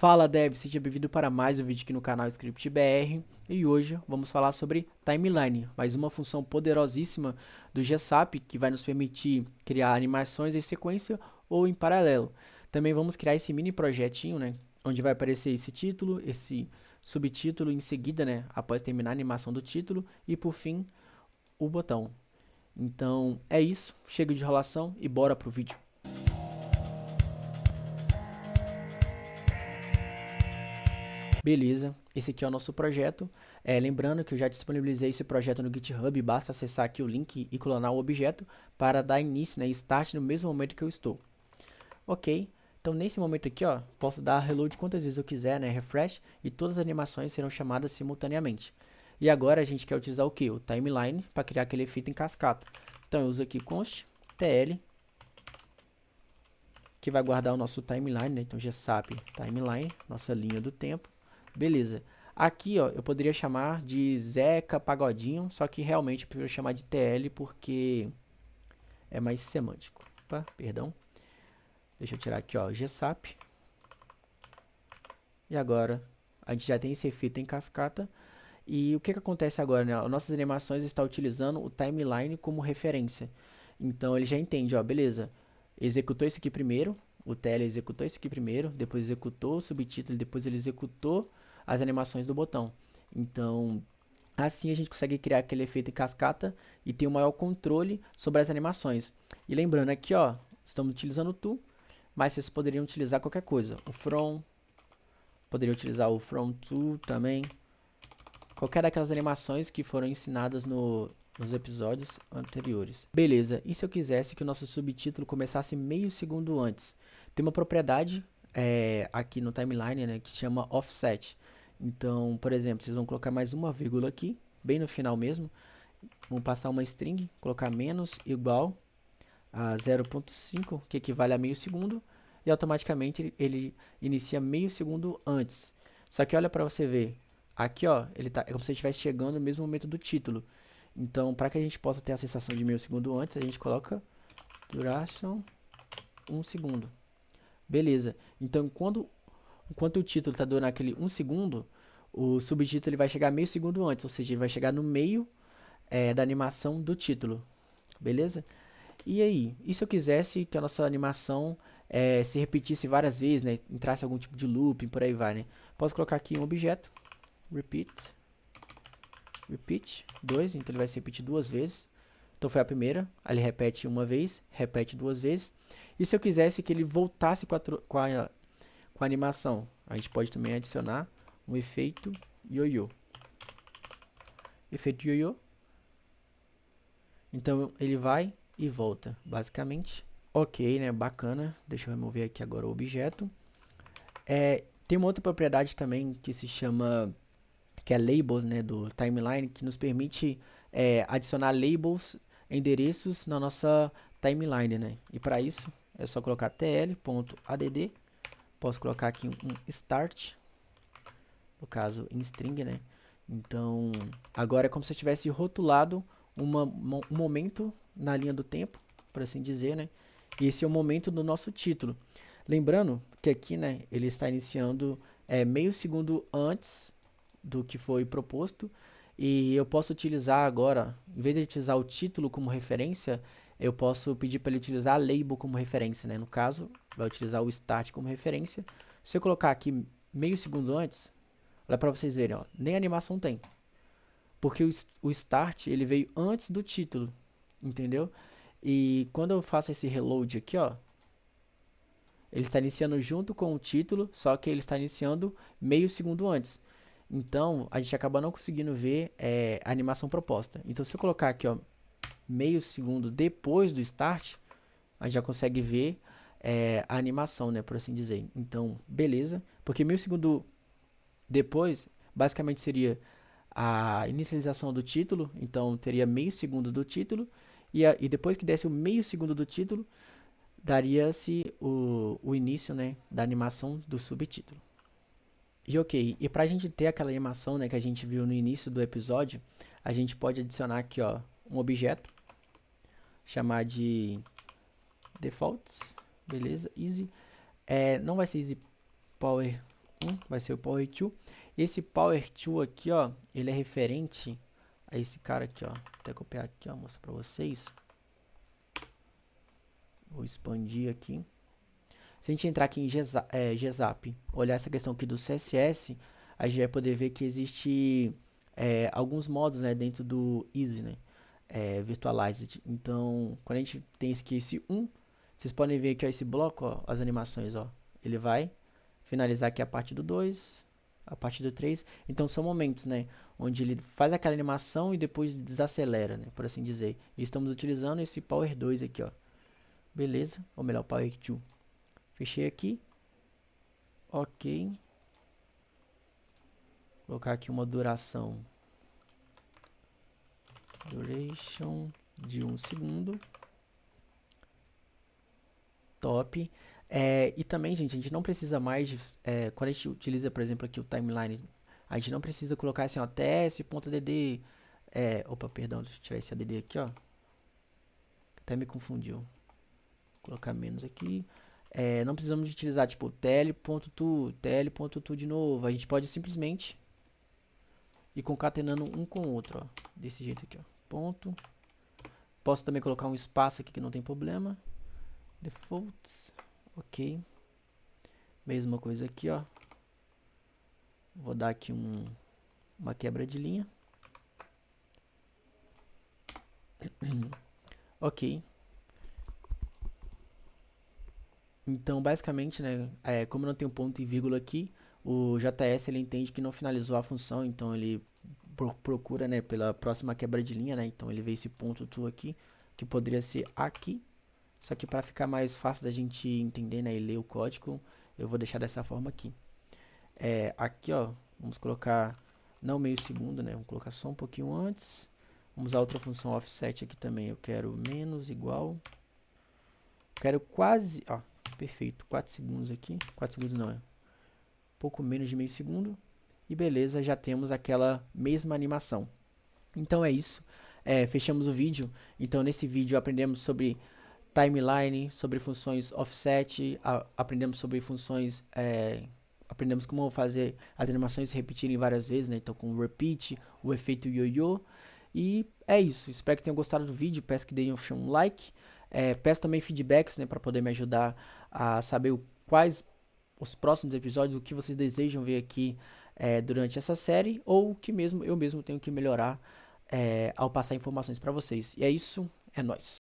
Fala Dev, seja bem-vindo para mais um vídeo aqui no canal ScriptBR e hoje vamos falar sobre Timeline, mais uma função poderosíssima do GSAP que vai nos permitir criar animações em sequência ou em paralelo. Também vamos criar esse mini projetinho, né, onde vai aparecer esse título, esse subtítulo em seguida, né, após terminar a animação do título e por fim o botão. Então é isso, chega de enrolação e bora pro vídeo. Beleza, esse aqui é o nosso projeto. Lembrando que eu já disponibilizei esse projeto no GitHub, basta acessar aqui o link e clonar o objeto para dar início, né, start no mesmo momento que eu estou. Ok, então nesse momento aqui, ó, posso dar reload quantas vezes eu quiser, né, refresh, e todas as animações serão chamadas simultaneamente. E agora a gente quer utilizar o que? O timeline para criar aquele efeito em cascata. Então eu uso aqui const tl, que vai guardar o nosso timeline, né, então gsap timeline, nossa linha do tempo. Beleza. Aqui, ó, eu poderia chamar de Zeca Pagodinho, só que realmente eu prefiro chamar de TL porque é mais semântico. Opa, perdão. Deixa eu tirar aqui, ó, GSAP. E agora a gente já tem esse efeito em cascata. E o que acontece agora, né? Nossas animações estão utilizando o timeline como referência. Então ele já entende, ó, beleza. Executou isso aqui primeiro, o TL executou isso aqui primeiro, depois executou o subtítulo, depois ele executou as animações do botão. Então, assim a gente consegue criar aquele efeito em cascata e ter um maior controle sobre as animações. E lembrando aqui, ó, estamos utilizando o to, mas vocês poderiam utilizar qualquer coisa. O from, poderiam utilizar o from to também. Qualquer daquelas animações que foram ensinadas nos episódios anteriores. Beleza, e se eu quisesse que o nosso subtítulo começasse meio segundo antes? Tem uma propriedade aqui no timeline, né, que se chama offset. Então, por exemplo, vocês vão colocar mais uma vírgula aqui, bem no final mesmo. Vão passar uma string, colocar menos igual a 0.5, que equivale a meio segundo, e automaticamente ele inicia meio segundo antes. Só que olha para você ver, aqui ó, é como se ele estivesse chegando no mesmo momento do título. Então, para que a gente possa ter a sensação de meio segundo antes, a gente coloca duration 1 segundo. Beleza. Então, enquanto o título está durando aquele 1 segundo, o subtítulo ele vai chegar meio segundo antes, ou seja, ele vai chegar no meio da animação do título. Beleza? E aí, e se eu quisesse que a nossa animação se repetisse várias vezes, né? Entrasse algum tipo de looping, por aí vai, né? Posso colocar aqui um objeto, repeat 2, então ele vai se repetir duas vezes. Então foi a primeira, aí ele repete uma vez, repete duas vezes. E se eu quisesse que ele voltasse com a animação, a gente pode também adicionar um efeito ioiô. Efeito ioiô. Então ele vai e volta, basicamente. Ok, né? Bacana. Deixa eu remover aqui agora o objeto. Tem uma outra propriedade também que se chama, que é labels, né, do timeline, que nos permite adicionar labels, endereços na nossa timeline, né? E para isso é só colocar tl.add. Posso colocar aqui um start, no caso em string, né? Então agora é como se eu tivesse rotulado um momento na linha do tempo, por assim dizer, né? E esse é o momento do nosso título. Lembrando que aqui, né, ele está iniciando meio segundo antes do que foi proposto. E eu posso utilizar agora, em vez de utilizar o título como referência, eu posso pedir para ele utilizar a label como referência, né? No caso, vai utilizar o start como referência. Se eu colocar aqui meio segundo antes, olha para vocês verem, ó, nem animação tem. Porque o start ele veio antes do título, entendeu? E quando eu faço esse reload aqui, ó, ele está iniciando junto com o título, só que ele está iniciando meio segundo antes. Então, a gente acaba não conseguindo ver a animação proposta. Então, se eu colocar aqui, ó, meio segundo depois do start, a gente já consegue ver a animação, né, por assim dizer. Então, beleza. Porque meio segundo depois, basicamente seria a inicialização do título. Então, teria meio segundo do título. E depois que desse o meio segundo do título, daria-se o início, né, da animação do subtítulo. E ok, e para a gente ter aquela animação, né, que a gente viu no início do episódio, a gente pode adicionar aqui, ó, um objeto, chamar de defaults, beleza, easy, não vai ser easy power vai ser o Power Tool. Esse Power Tool aqui, ó, ele é referente a esse cara aqui, ó. Vou até copiar aqui, ó, mostrar pra vocês. Vou expandir aqui. Se a gente entrar aqui em GZAP, olhar essa questão aqui do CSS, a gente vai poder ver que existe alguns modos, né, dentro do Easy, né, Virtualized. Então, quando a gente tem esse 1, vocês podem ver aqui ó, esse bloco, ó, as animações, ó, ele vai finalizar aqui a parte do 2, a parte do 3. Então, são momentos, né, onde ele faz aquela animação e depois desacelera, né, por assim dizer. E estamos utilizando esse Power 2 aqui, ó. Beleza? Ou melhor, Power 2. Fechei aqui. Ok. Vou colocar aqui uma duração. Duration de 1 segundo. Top. E também, gente, a gente não precisa mais de, quando a gente utiliza, por exemplo, aqui o timeline, a gente não precisa colocar assim, ó, ts.add. Opa, perdão, deixa eu tirar esse add aqui, ó. Até me confundiu. Vou colocar menos aqui. Não precisamos de utilizar tipo tl.to de novo. A gente pode simplesmente ir concatenando um com o outro, ó, desse jeito aqui, ó. Ponto. Posso também colocar um espaço aqui que não tem problema. Defaults. Ok. Mesma coisa aqui, ó. Vou dar aqui uma quebra de linha. Ok. Então, basicamente, né, como não tem um ponto e vírgula aqui, o JS ele entende que não finalizou a função, então ele procura, né, pela próxima quebra de linha, né, então ele vê esse ponto to aqui, que poderia ser aqui, só que para ficar mais fácil da gente entender, né, e ler o código, eu vou deixar dessa forma aqui. Aqui, ó, vamos colocar não meio segundo, né, vamos colocar só um pouquinho antes. Vamos usar outra função offset aqui também, eu quero menos igual, quero quase, ó, perfeito, 4 segundos aqui, 4 segundos não, pouco menos de meio segundo, e beleza, já temos aquela mesma animação. Então é isso, fechamos o vídeo. Então nesse vídeo aprendemos sobre timeline, sobre funções offset, aprendemos sobre funções, aprendemos como fazer as animações se repetirem várias vezes, né? Então com o repeat, o efeito yo-yo. E é isso, espero que tenham gostado do vídeo, peço que deem um like, peço também feedbacks, né, para poder me ajudar a saber quais os próximos episódios, o que vocês desejam ver aqui durante essa série, ou o que mesmo eu mesmo tenho que melhorar ao passar informações para vocês. E é isso, é nóis!